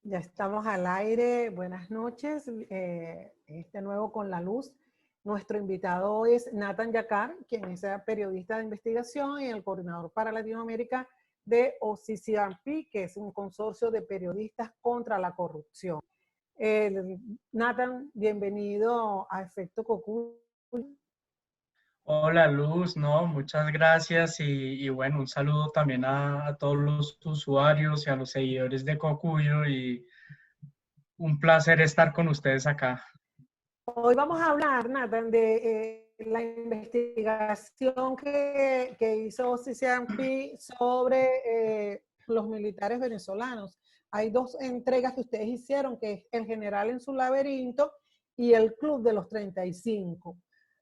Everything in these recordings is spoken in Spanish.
Ya estamos al aire. Buenas noches. De nuevo con La Luz. Nuestro invitado es Nathan Yacar, quien es periodista de investigación y el coordinador para Latinoamérica de OCCRP, que es un consorcio de periodistas contra la corrupción. Nathan, bienvenido a Efecto Cocuyo. Hola Luz, no, muchas gracias y bueno, un saludo también a todos los usuarios y a los seguidores de Cocuyo y un placer estar con ustedes acá. Hoy vamos a hablar, Nathan, de la investigación que hizo OCCRP sobre los militares venezolanos. Hay dos entregas que ustedes hicieron, que es El General en su laberinto y El Club de los 35.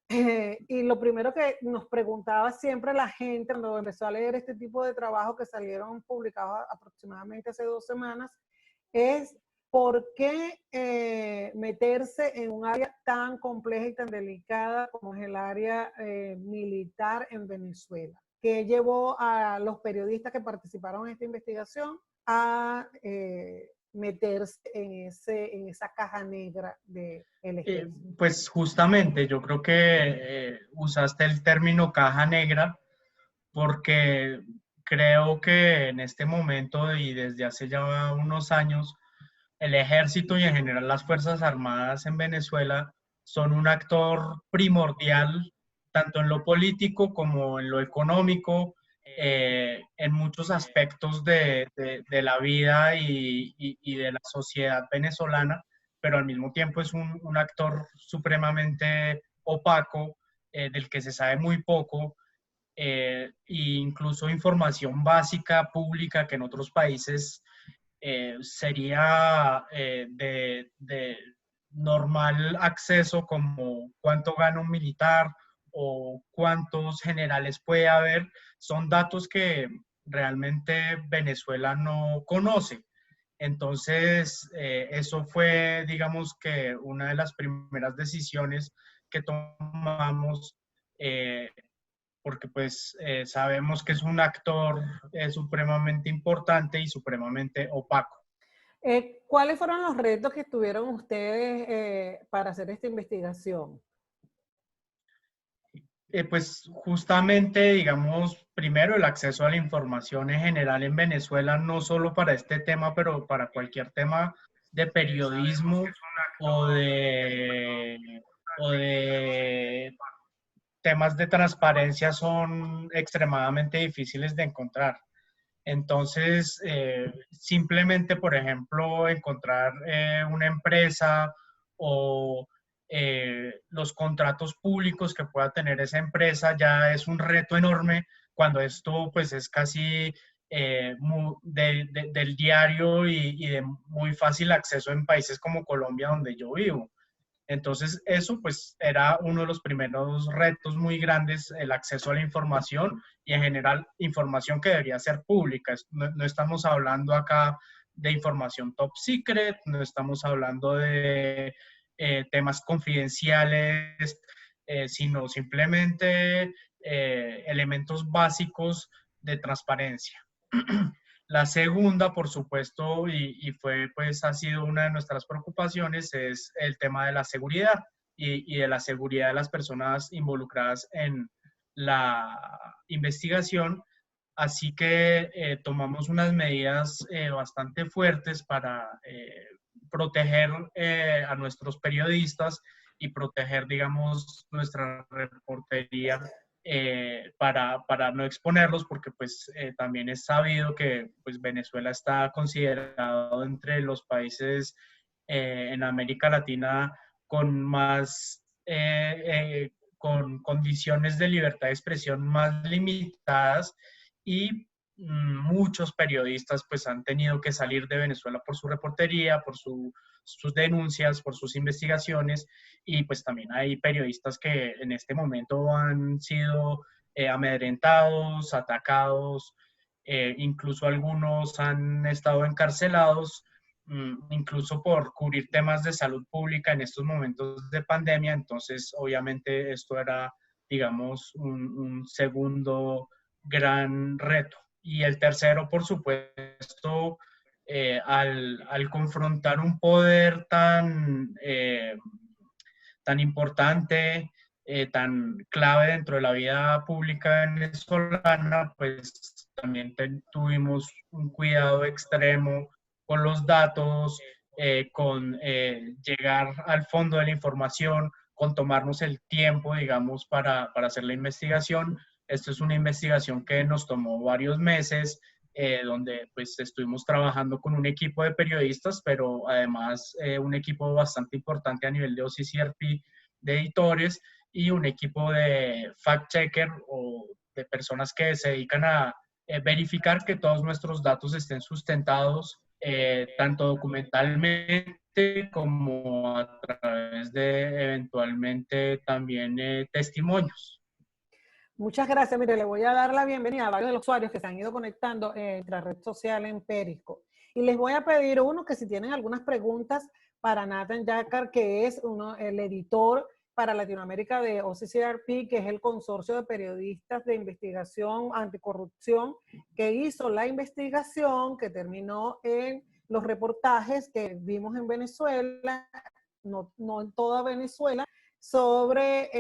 Y lo primero que nos preguntaba siempre la gente cuando empezó a leer este tipo de trabajos que salieron publicados aproximadamente hace 2 semanas es ¿por qué meterse en un área tan compleja y tan delicada como es el área militar en Venezuela? ¿Qué llevó a los periodistas que participaron en esta investigación a meterse en esa caja negra del ejército? Pues justamente yo creo que usaste el término caja negra porque creo que en este momento y desde hace ya unos años el ejército y en general las Fuerzas Armadas en Venezuela son un actor primordial tanto en lo político como en lo económico, en muchos aspectos de la vida y de la sociedad venezolana, pero al mismo tiempo es un actor supremamente opaco, del que se sabe muy poco, e incluso información básica pública que en otros países sería de normal acceso, como cuánto gana un militar o cuántos generales puede haber, son datos que realmente Venezuela no conoce. Entonces, eso fue, digamos que una de las primeras decisiones que tomamos, porque pues sabemos que es un actor supremamente importante y supremamente opaco. ¿Cuáles fueron los retos que tuvieron ustedes para hacer esta investigación? Pues justamente, digamos, primero el acceso a la información en general en Venezuela, no solo para este tema, pero para cualquier tema de periodismo o de temas de transparencia son extremadamente difíciles de encontrar. Entonces, simplemente, por ejemplo, encontrar una empresa o los contratos públicos que pueda tener esa empresa ya es un reto enorme cuando esto pues es casi del diario y de muy fácil acceso en países como Colombia, donde yo vivo. Entonces, eso pues era uno de los primeros retos muy grandes, el acceso a la información y en general información que debería ser pública. No estamos hablando acá de información top secret, no estamos hablando de temas confidenciales, sino simplemente elementos básicos de transparencia. La segunda, por supuesto, fue, pues, ha sido una de nuestras preocupaciones, es el tema de la seguridad y de la seguridad de las personas involucradas en la investigación. Así que tomamos unas medidas bastante fuertes para proteger a nuestros periodistas y proteger, digamos, nuestra reportería para no exponerlos, porque pues también es sabido que pues Venezuela está considerado entre los países en América Latina con más, con condiciones de libertad de expresión más limitadas y muchos periodistas pues han tenido que salir de Venezuela por su reportería, por sus denuncias, por sus investigaciones, y pues también hay periodistas que en este momento han sido amedrentados, atacados, incluso algunos han estado encarcelados, incluso por cubrir temas de salud pública en estos momentos de pandemia. Entonces obviamente esto era, digamos, un segundo gran reto. Y el tercero, por supuesto, al confrontar un poder tan importante, tan clave dentro de la vida pública venezolana, pues también tuvimos un cuidado extremo con los datos, con llegar al fondo de la información, con tomarnos el tiempo, digamos, para hacer la investigación. Esto es una investigación que nos tomó varios meses, donde pues estuvimos trabajando con un equipo de periodistas, pero además un equipo bastante importante a nivel de OCCRP, de editores, y un equipo de fact-checker o de personas que se dedican a verificar que todos nuestros datos estén sustentados, tanto documentalmente como a través de eventualmente también testimonios. Muchas gracias. Mire, le voy a dar la bienvenida a varios de los usuarios que se han ido conectando en la red social en Periscope. Y les voy a pedir que si tienen algunas preguntas para Nathan Yacar, que es el editor para Latinoamérica de OCCRP, que es el consorcio de periodistas de investigación anticorrupción, que hizo la investigación que terminó en los reportajes que vimos en Venezuela, no en toda Venezuela, sobre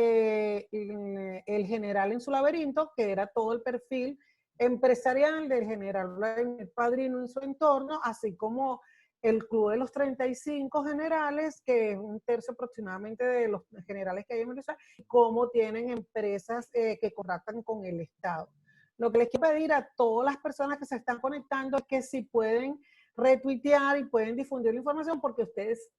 el general en su laberinto, que era todo el perfil empresarial del general Vladimir Padrino en su entorno, así como el Club de los 35 generales, que es un tercio aproximadamente de los generales que hay en Venezuela, cómo tienen empresas que contratan con el Estado. Lo que les quiero pedir a todas las personas que se están conectando es que si pueden retuitear y pueden difundir la información, porque ustedes,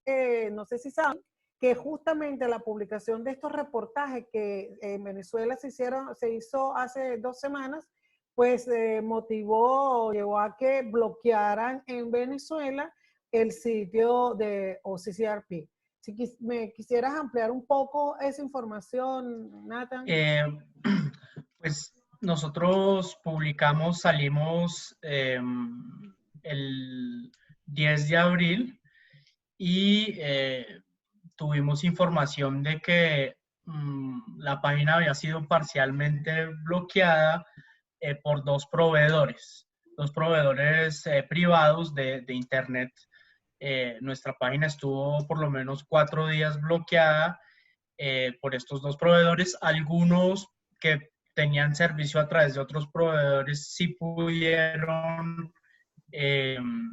no sé si saben, que justamente la publicación de estos reportajes que en Venezuela se hizo hace 2 semanas, pues llevó a que bloquearan en Venezuela el sitio de OCCRP. Si me quisieras ampliar un poco esa información, Nathan. Pues nosotros salimos el 10 de abril y tuvimos información de que la página había sido parcialmente bloqueada por dos proveedores privados de Internet. Nuestra página estuvo por lo menos 4 días bloqueada por estos dos proveedores. Algunos que tenían servicio a través de otros proveedores sí pudieron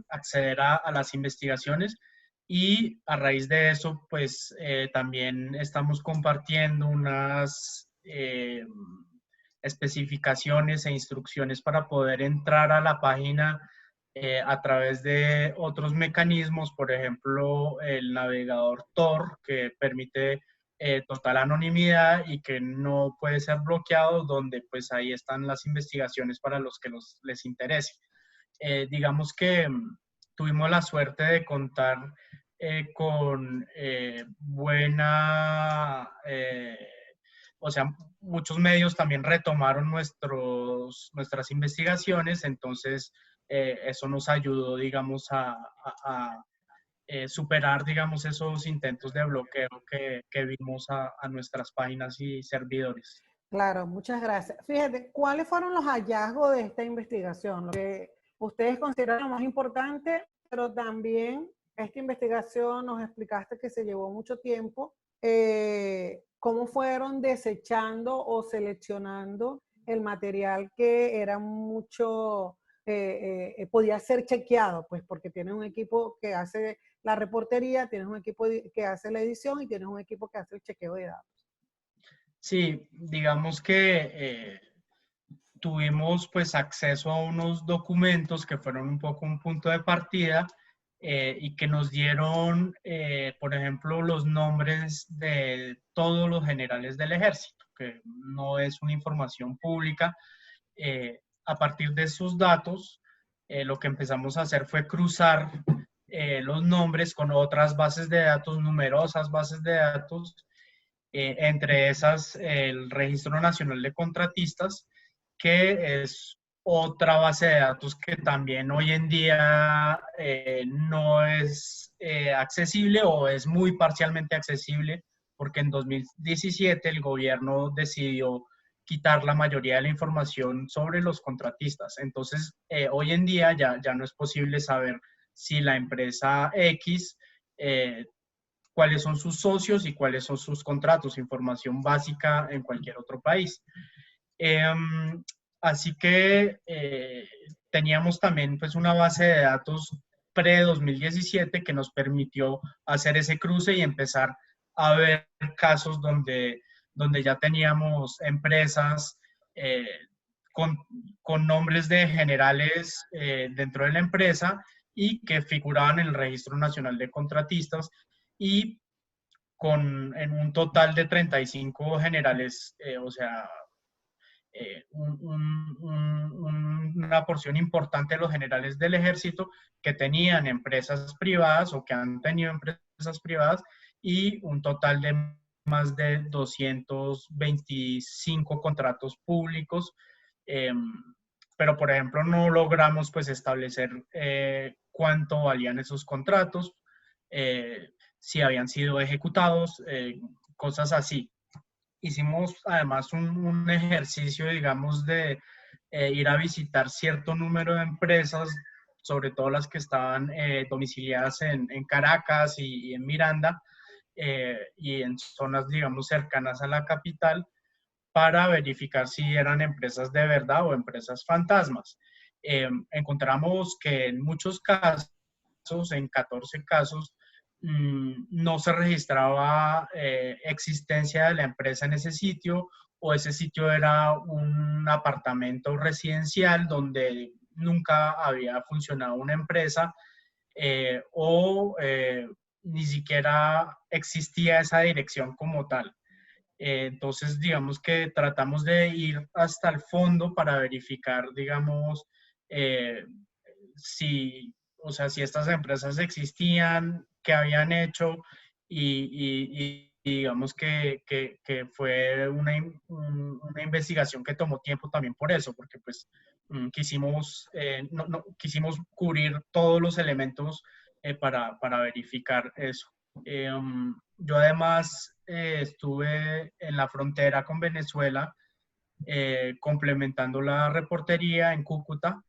acceder a las investigaciones, y a raíz de eso pues también estamos compartiendo unas especificaciones e instrucciones para poder entrar a la página a través de otros mecanismos, por ejemplo el navegador Tor, que permite total anonimidad y que no puede ser bloqueado, donde pues ahí están las investigaciones para los que les interese. Digamos que tuvimos la suerte de contar con o sea, muchos medios también retomaron nuestras investigaciones, entonces eso nos ayudó, digamos, a superar, digamos, esos intentos de bloqueo que vimos a nuestras páginas y servidores. Claro, muchas gracias. Fíjate, ¿cuáles fueron los hallazgos de esta investigación? Lo que ustedes consideran lo más importante, pero también esta investigación nos explicaste que se llevó mucho tiempo. ¿Cómo fueron desechando o seleccionando el material que era mucho, podía ser chequeado? Pues porque tienes un equipo que hace la reportería, tienes un equipo que hace la edición y tienes un equipo que hace el chequeo de datos. Sí, digamos que tuvimos pues acceso a unos documentos que fueron un poco un punto de partida y que nos dieron, por ejemplo, los nombres de todos los generales del ejército, que no es una información pública. A partir de esos datos, lo que empezamos a hacer fue cruzar los nombres con otras bases de datos, numerosas bases de datos, entre esas el Registro Nacional de Contratistas, que es otra base de datos que también hoy en día no es accesible o es muy parcialmente accesible, porque en 2017 el gobierno decidió quitar la mayoría de la información sobre los contratistas. Entonces, hoy en día ya no es posible saber si la empresa X, cuáles son sus socios y cuáles son sus contratos, información básica en cualquier otro país. Así que teníamos también pues una base de datos pre-2017 que nos permitió hacer ese cruce y empezar a ver casos donde ya teníamos empresas con, nombres de generales dentro de la empresa y que figuraban en el Registro Nacional de Contratistas y en un total de 35 generales, o sea, una porción importante de los generales del ejército que tenían empresas privadas o que han tenido empresas privadas y un total de más de 225 contratos públicos. Pero, por ejemplo, no logramos pues establecer cuánto valían esos contratos, si habían sido ejecutados, cosas así. Hicimos además un ejercicio, digamos, de ir a visitar cierto número de empresas, sobre todo las que estaban domiciliadas en Caracas y en Miranda, y en zonas, digamos, cercanas a la capital, para verificar si eran empresas de verdad o empresas fantasmas. Encontramos que en muchos casos, en 14 casos, no se registraba existencia de la empresa en ese sitio, o ese sitio era un apartamento residencial donde nunca había funcionado una empresa, o ni siquiera existía esa dirección como tal. Entonces, digamos que tratamos de ir hasta el fondo para verificar, digamos, eh, si, o sea, si estas empresas existían, qué habían hecho, y digamos que fue una investigación que tomó tiempo también por eso, porque pues quisimos, quisimos cubrir todos los elementos para verificar eso. Yo además estuve en la frontera con Venezuela, complementando la reportería en Cúcuta,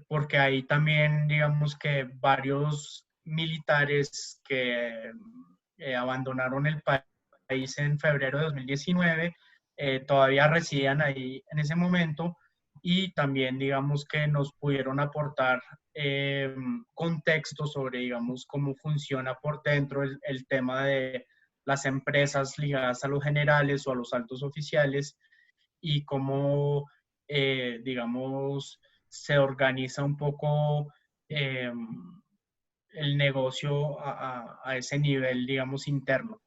porque ahí también, digamos que varios militares que abandonaron el país en febrero de 2019, todavía residían ahí en ese momento, y también, digamos que nos pudieron aportar contexto sobre, digamos, cómo funciona por dentro el tema de las empresas ligadas a los generales o a los altos oficiales, y cómo, digamos, se organiza un poco el negocio a ese nivel, digamos, interno.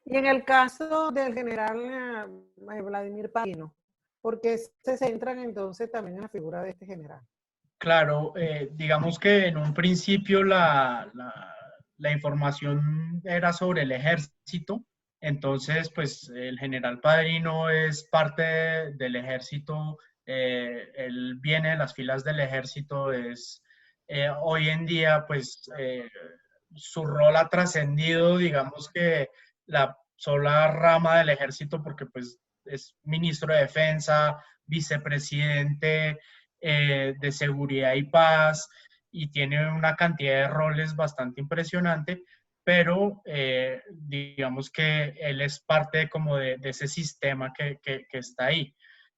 Y en el caso del general Vladimir Padrino, ¿por qué se centran entonces también en la figura de este general? Claro, digamos que en un principio la información era sobre el ejército. Entonces, pues el general Padrino es parte del ejército, él viene de las filas del ejército, hoy en día, pues su rol ha trascendido, digamos que la sola rama del ejército, porque pues es ministro de defensa, vicepresidente de seguridad y paz, y tiene una cantidad de roles bastante impresionante, pero digamos que él es parte como de ese sistema que está ahí.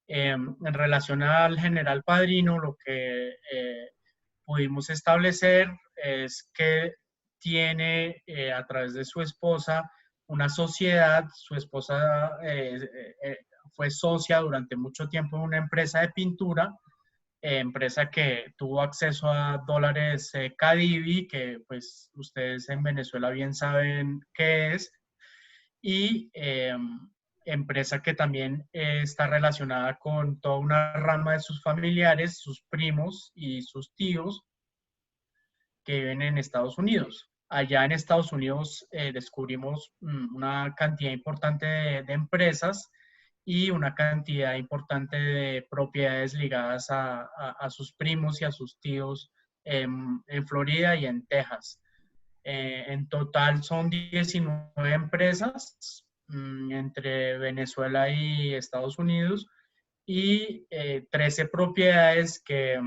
En relación al general Padrino, lo que pudimos establecer es que tiene a través de su esposa una sociedad. Su esposa fue socia durante mucho tiempo en una empresa de pintura, empresa que tuvo acceso a dólares Cadivi, que pues ustedes en Venezuela bien saben qué es, y empresa que también está relacionada con toda una rama de sus familiares, sus primos y sus tíos que viven en Estados Unidos. Allá en Estados Unidos descubrimos una cantidad importante de empresas y una cantidad importante de propiedades ligadas a sus primos y a sus tíos en Florida y en Texas. En total son 19 empresas entre Venezuela y Estados Unidos, y 13 propiedades que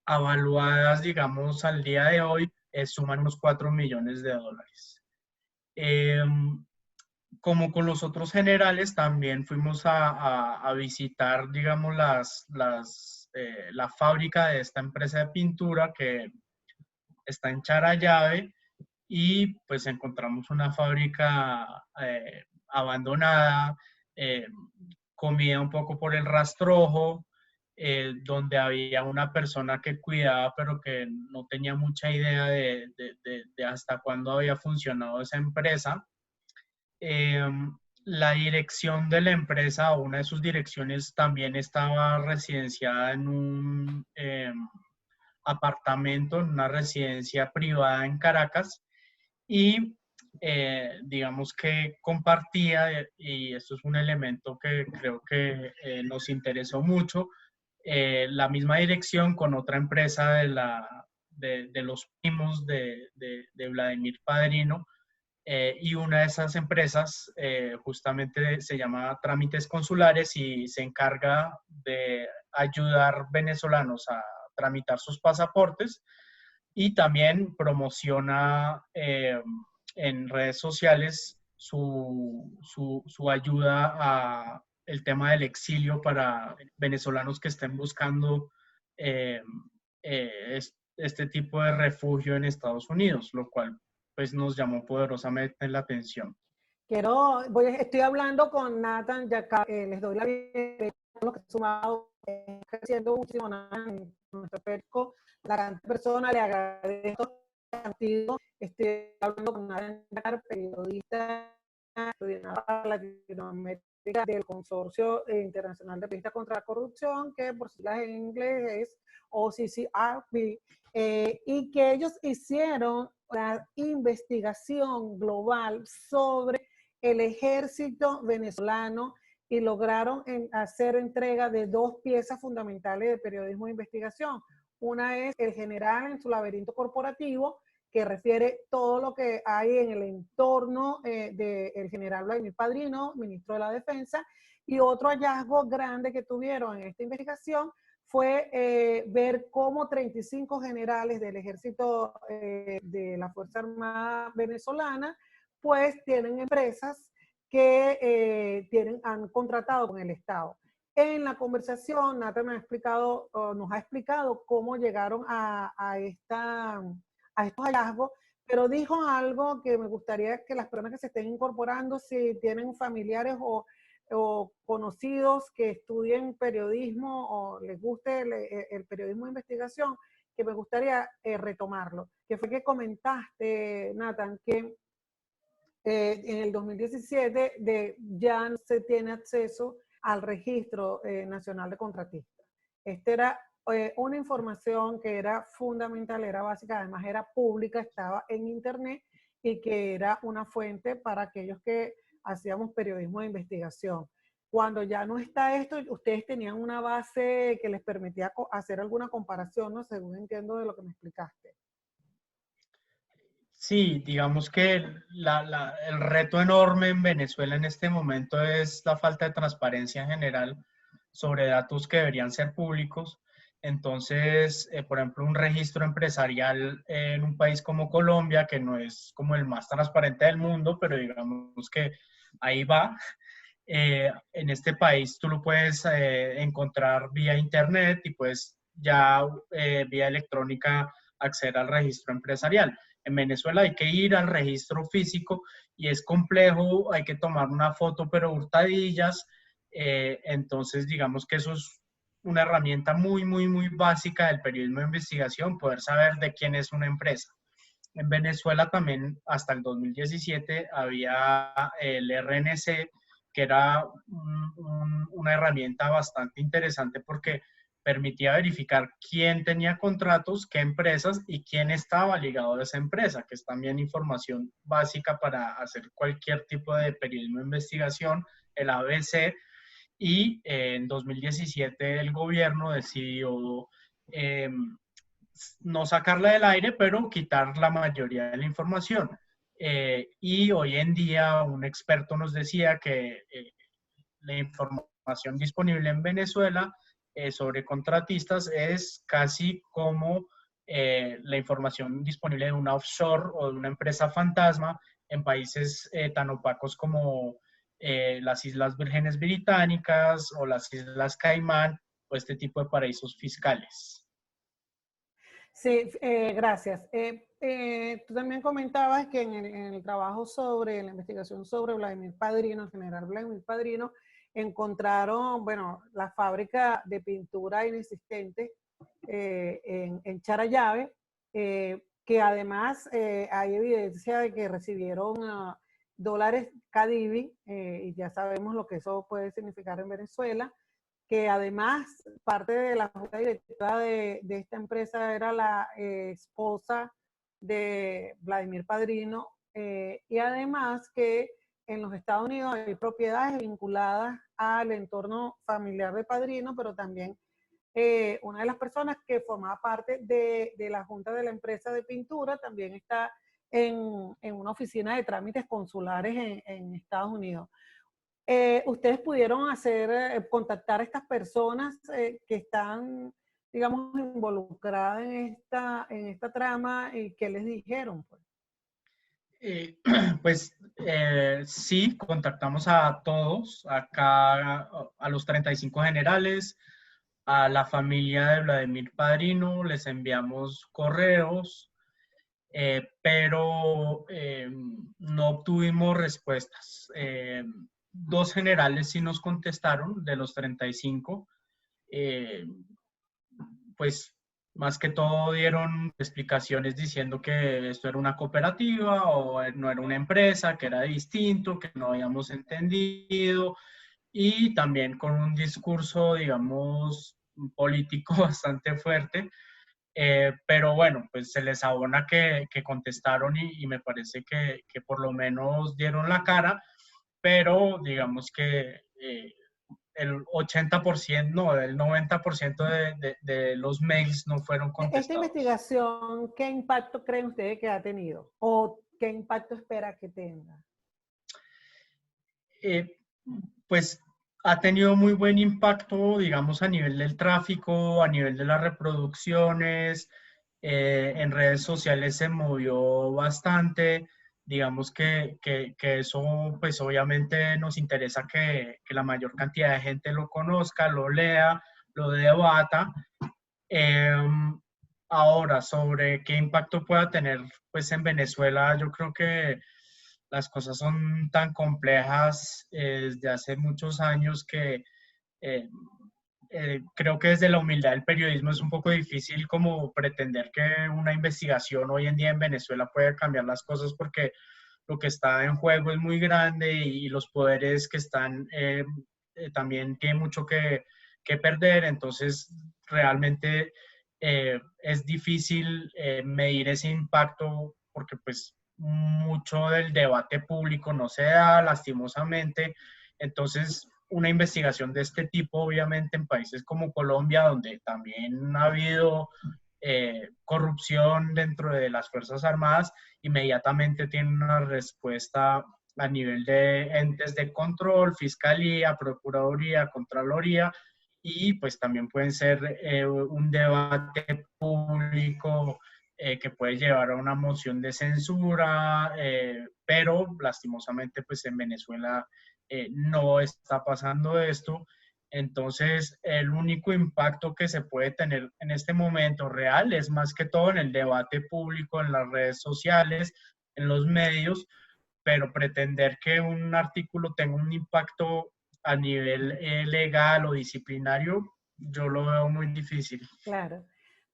avaluadas, digamos, al día de hoy, suman unos $4 millones. Como con los otros generales, también fuimos a visitar, digamos, la fábrica de esta empresa de pintura que está en Charallave, y pues encontramos una fábrica abandonada, eh, comida un poco por el rastrojo, donde había una persona que cuidaba, pero que no tenía mucha idea de hasta cuándo había funcionado esa empresa. Eh, la dirección de la empresa, o una de sus direcciones, también estaba residenciada en un apartamento, en una residencia privada en Caracas, y digamos que compartía, y esto es un elemento que creo que nos interesó mucho, la misma dirección con otra empresa de los primos de Vladimir Padrino, y una de esas empresas justamente se llama Trámites Consulares y se encarga de ayudar venezolanos a tramitar sus pasaportes, y también promociona en redes sociales su ayuda a el tema del exilio para venezolanos que estén buscando eh, este tipo de refugio en Estados Unidos, lo cual pues nos llamó poderosamente la atención. Estoy hablando con Nathan Yacar, les doy la bienvenida a los que han sumado, creciendo muchísimo en nuestro perco, la gran persona, le agradezco contigo. Estoy hablando con Nathan Yacar, periodista de Latinoamérica del Consorcio Internacional de Periodistas contra la Corrupción, que por siglas en inglés es OCCRP, y que ellos hicieron la investigación global sobre el ejército venezolano y lograron hacer entrega de dos piezas fundamentales de periodismo de investigación. Una es El general en su laberinto corporativo, que refiere todo lo que hay en el entorno del general Vladimir Padrino, ministro de la Defensa, y otro hallazgo grande que tuvieron en esta investigación fue ver cómo 35 generales del ejército de la Fuerza Armada venezolana pues tienen empresas que han contratado con el Estado. En la conversación, Nata nos ha explicado cómo llegaron a estos hallazgos, pero dijo algo que me gustaría que las personas que se estén incorporando, si tienen familiares o conocidos que estudien periodismo o les guste el periodismo de investigación, que me gustaría retomarlo, que fue que comentaste, Nathan, que en el 2017 ya se tiene acceso al registro nacional de contratistas. Esta era una información que era fundamental, era básica, además era pública, estaba en internet y que era una fuente para aquellos que hacíamos periodismo de investigación. Cuando ya no está esto, ustedes tenían una base que les permitía hacer alguna comparación, ¿no? Según entiendo de lo que me explicaste. Sí, digamos que el reto enorme en Venezuela en este momento es la falta de transparencia en general sobre datos que deberían ser públicos. Entonces, por ejemplo, un registro empresarial en un país como Colombia, que no es como el más transparente del mundo, pero digamos que ahí va. En este país tú lo puedes encontrar vía internet y pues ya vía electrónica acceder al registro empresarial. En Venezuela hay que ir al registro físico y es complejo, hay que tomar una foto, pero hurtadillas. Entonces, digamos que eso es una herramienta muy básica del periodismo de investigación, poder saber de quién es una empresa. En Venezuela también, hasta el 2017, había el RNC, que era una herramienta bastante interesante porque permitía verificar quién tenía contratos, qué empresas y quién estaba ligado a esa empresa, que es también información básica para hacer cualquier tipo de periodismo de investigación, el ABC. Y en 2017 el gobierno decidió no sacarla del aire, pero quitar la mayoría de la información. Y hoy en día un experto nos decía que la información disponible en Venezuela sobre contratistas es casi como la información disponible de una offshore o de una empresa fantasma en países tan opacos como las Islas Vírgenes Británicas o las Islas Caimán o este tipo de paraísos fiscales. Sí, gracias. Tú también comentabas que en el trabajo sobre la investigación sobre Vladimir Padrino, el general Vladimir Padrino, encontraron, bueno, la fábrica de pintura inexistente en Charallave, que además hay evidencia de que recibieron dólares Cadivi, y ya sabemos lo que eso puede significar en Venezuela, que además parte de la junta directiva de esta empresa era la esposa de Vladimir Padrino, y además que en los Estados Unidos hay propiedades vinculadas al entorno familiar de Padrino, pero también una de las personas que formaba parte de la junta de la empresa de pintura también está en una oficina de trámites consulares en Estados Unidos. Ustedes pudieron contactar a estas personas que están, digamos, involucradas en esta trama y qué les dijeron, pues. Pues sí, contactamos a todos, acá a los 35 generales, a la familia de Vladimir Padrino, les enviamos correos, pero no obtuvimos respuestas. Dos generales sí nos contestaron de los 35, eh, pues más que todo dieron explicaciones diciendo que esto era una cooperativa o no era una empresa, que era distinto, que no habíamos entendido, y también con un discurso, digamos, político bastante fuerte. Pero bueno, pues se les abona que contestaron y me parece que por lo menos dieron la cara, pero digamos que el 80%, no, el 90% de los mails no fueron Esta contestados. investigación, ¿qué impacto creen ustedes que ha tenido? ¿O qué impacto espera que tenga? Eh, pues ha tenido muy buen impacto, digamos, a nivel del tráfico, a nivel de las reproducciones, en redes sociales se movió bastante, digamos que eso, pues obviamente nos interesa que la mayor cantidad de gente lo conozca, lo lea, lo debata. Ahora, sobre qué impacto pueda tener pues en Venezuela, yo creo que las cosas son tan complejas desde hace muchos años que eh, creo que desde la humildad del periodismo es un poco difícil como pretender que una investigación hoy en día en Venezuela puede cambiar las cosas porque lo que está en juego es muy grande y los poderes que están también tienen mucho que perder, entonces realmente es difícil medir ese impacto porque pues mucho del debate público no se da lastimosamente, entonces una investigación de este tipo obviamente en países como Colombia donde también ha habido corrupción dentro de las Fuerzas Armadas, inmediatamente tiene una respuesta a nivel de entes de control, fiscalía, procuraduría, contraloría, y pues también pueden ser un debate público que puede llevar a una moción de censura, pero lastimosamente pues en Venezuela no está pasando esto. Entonces, el único impacto que se puede tener en este momento real es más que todo en el debate público, en las redes sociales, en los medios, pero pretender que un artículo tenga un impacto a nivel legal o disciplinario, yo lo veo muy difícil. Claro.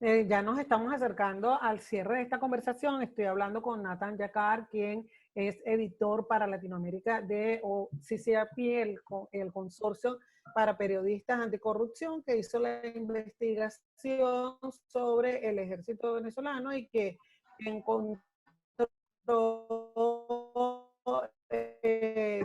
Ya nos estamos acercando al cierre de esta conversación. Estoy hablando con Nathan Yacar, quien es editor para Latinoamérica de CCRP, el consorcio para periodistas anticorrupción, que hizo la investigación sobre el ejército venezolano y que encontró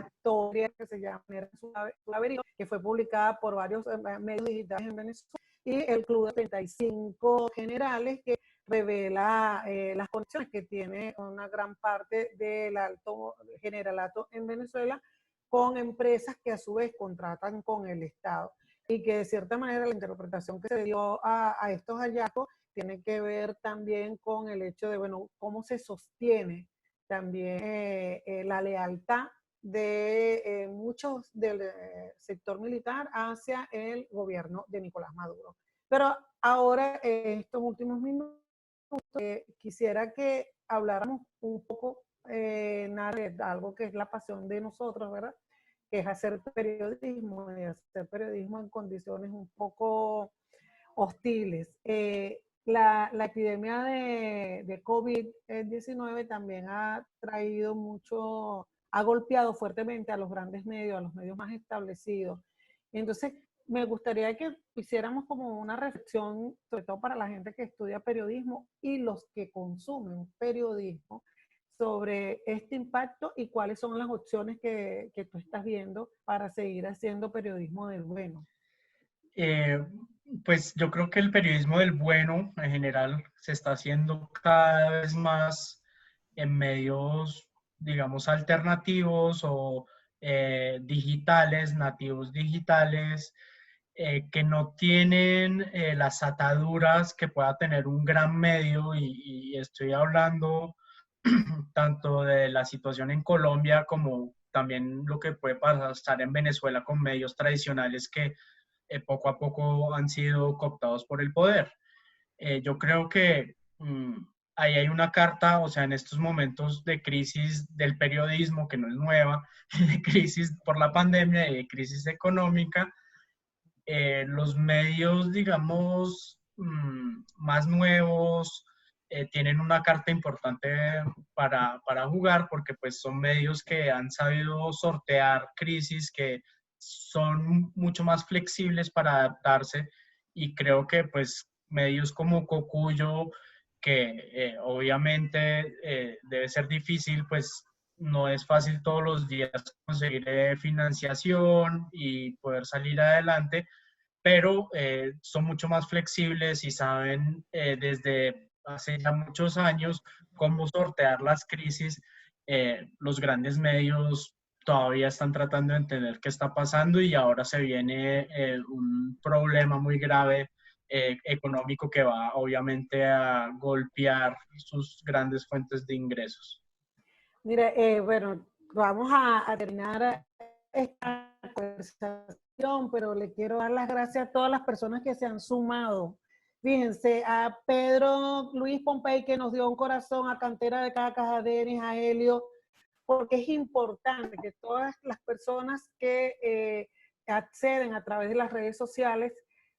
historia que se llama Su laberinto, que fue publicada por varios medios digitales en Venezuela, y el Club de 35 Generales, que revela las conexiones que tiene una gran parte del alto generalato en Venezuela con empresas que a su vez contratan con el Estado. y que de cierta manera la interpretación que se dio a estos hallazgos tiene que ver también con el hecho de, bueno, cómo se sostiene también la lealtad de muchos del sector militar hacia el gobierno de Nicolás Maduro. Pero ahora, en estos últimos minutos, quisiera que habláramos un poco de algo que es la pasión de nosotros, ¿verdad? Que es hacer periodismo y hacer periodismo en condiciones un poco hostiles. La epidemia de COVID-19 también ha traído mucho, ha golpeado fuertemente a los grandes medios, a los medios más establecidos. Entonces, me gustaría que hiciéramos como una reflexión, sobre todo para la gente que estudia periodismo y los que consumen periodismo, sobre este impacto y cuáles son las opciones que tú estás viendo para seguir haciendo periodismo del bueno. Eh, pues yo creo que el periodismo del bueno en general se está haciendo cada vez más en medios, digamos, alternativos o digitales, nativos digitales, que no tienen las ataduras que pueda tener un gran medio y estoy hablando tanto de la situación en Colombia como también lo que puede pasar en Venezuela con medios tradicionales que poco a poco han sido cooptados por el poder. Yo creo que ahí hay una carta, o sea, en estos momentos de crisis del periodismo, que no es nueva, de crisis por la pandemia y de crisis económica, los medios, digamos, más nuevos, tienen una carta importante para jugar porque pues son medios que han sabido sortear crisis, que son mucho más flexibles para adaptarse y creo que pues medios como Cocuyo, que obviamente debe ser difícil, pues no es fácil todos los días conseguir financiación y poder salir adelante, pero son mucho más flexibles y saben desde hace ya muchos años cómo sortear las crisis. Los grandes medios todavía están tratando de entender qué está pasando y ahora se viene un problema muy grave económico que va obviamente a golpear sus grandes fuentes de ingresos. Mira, bueno, vamos a terminar esta conversación, pero le quiero dar las gracias a todas las personas que se han sumado. Fíjense, a Pedro Luis Pompey, que nos dio un corazón, a Cantera de Cacas, a Denis, a Helio, porque es importante que todas las personas que acceden a través de las redes sociales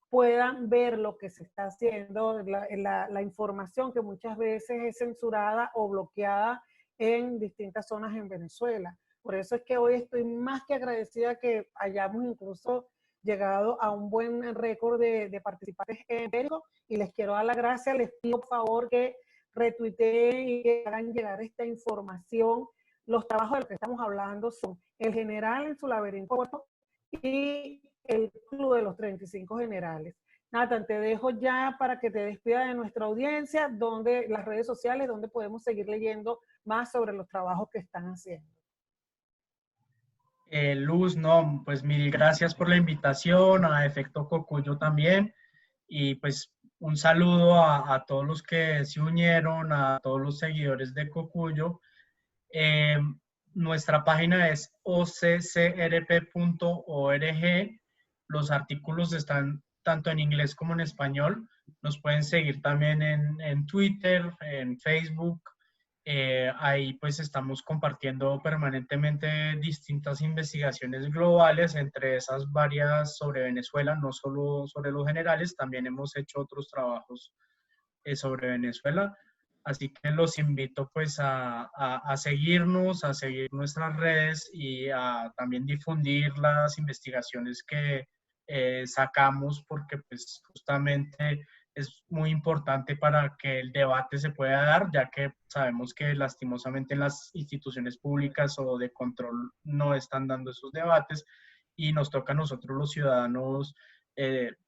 puedan ver lo que se está haciendo, la información que muchas veces es censurada o bloqueada en distintas zonas en Venezuela. Por eso es que hoy estoy más que agradecida que hayamos incluso llegado a un buen récord de participantes en México y les quiero dar las gracias, les pido por favor que retuiteen y que hagan llegar esta información. Los trabajos de los que estamos hablando son El General en su laberinto y el Club de los 35 Generales. Nathan, te dejo ya para que te despidas de nuestra audiencia, donde las redes sociales, donde podemos seguir leyendo más sobre los trabajos que están haciendo. Luz, no, pues mil gracias por la invitación, a Efecto Cocuyo también, y pues un saludo a todos los que se unieron, a todos los seguidores de Cocuyo. Eh, Nuestra página es occrp.org. Los artículos están tanto en inglés como en español. Nos pueden seguir también en Twitter, en Facebook. Ahí pues estamos compartiendo permanentemente distintas investigaciones globales, entre esas varias sobre Venezuela, no solo sobre los generales, también hemos hecho otros trabajos sobre Venezuela. Así que los invito pues a seguirnos, a seguir nuestras redes y a también difundir las investigaciones que sacamos porque pues justamente es muy importante para que el debate se pueda dar, ya que sabemos que lastimosamente en las instituciones públicas o de control no están dando esos debates y nos toca a nosotros los ciudadanos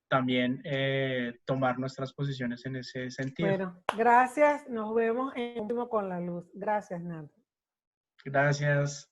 también tomar nuestras posiciones en ese sentido. Bueno, gracias. Nos vemos en último con la luz. Gracias, Nando. Gracias.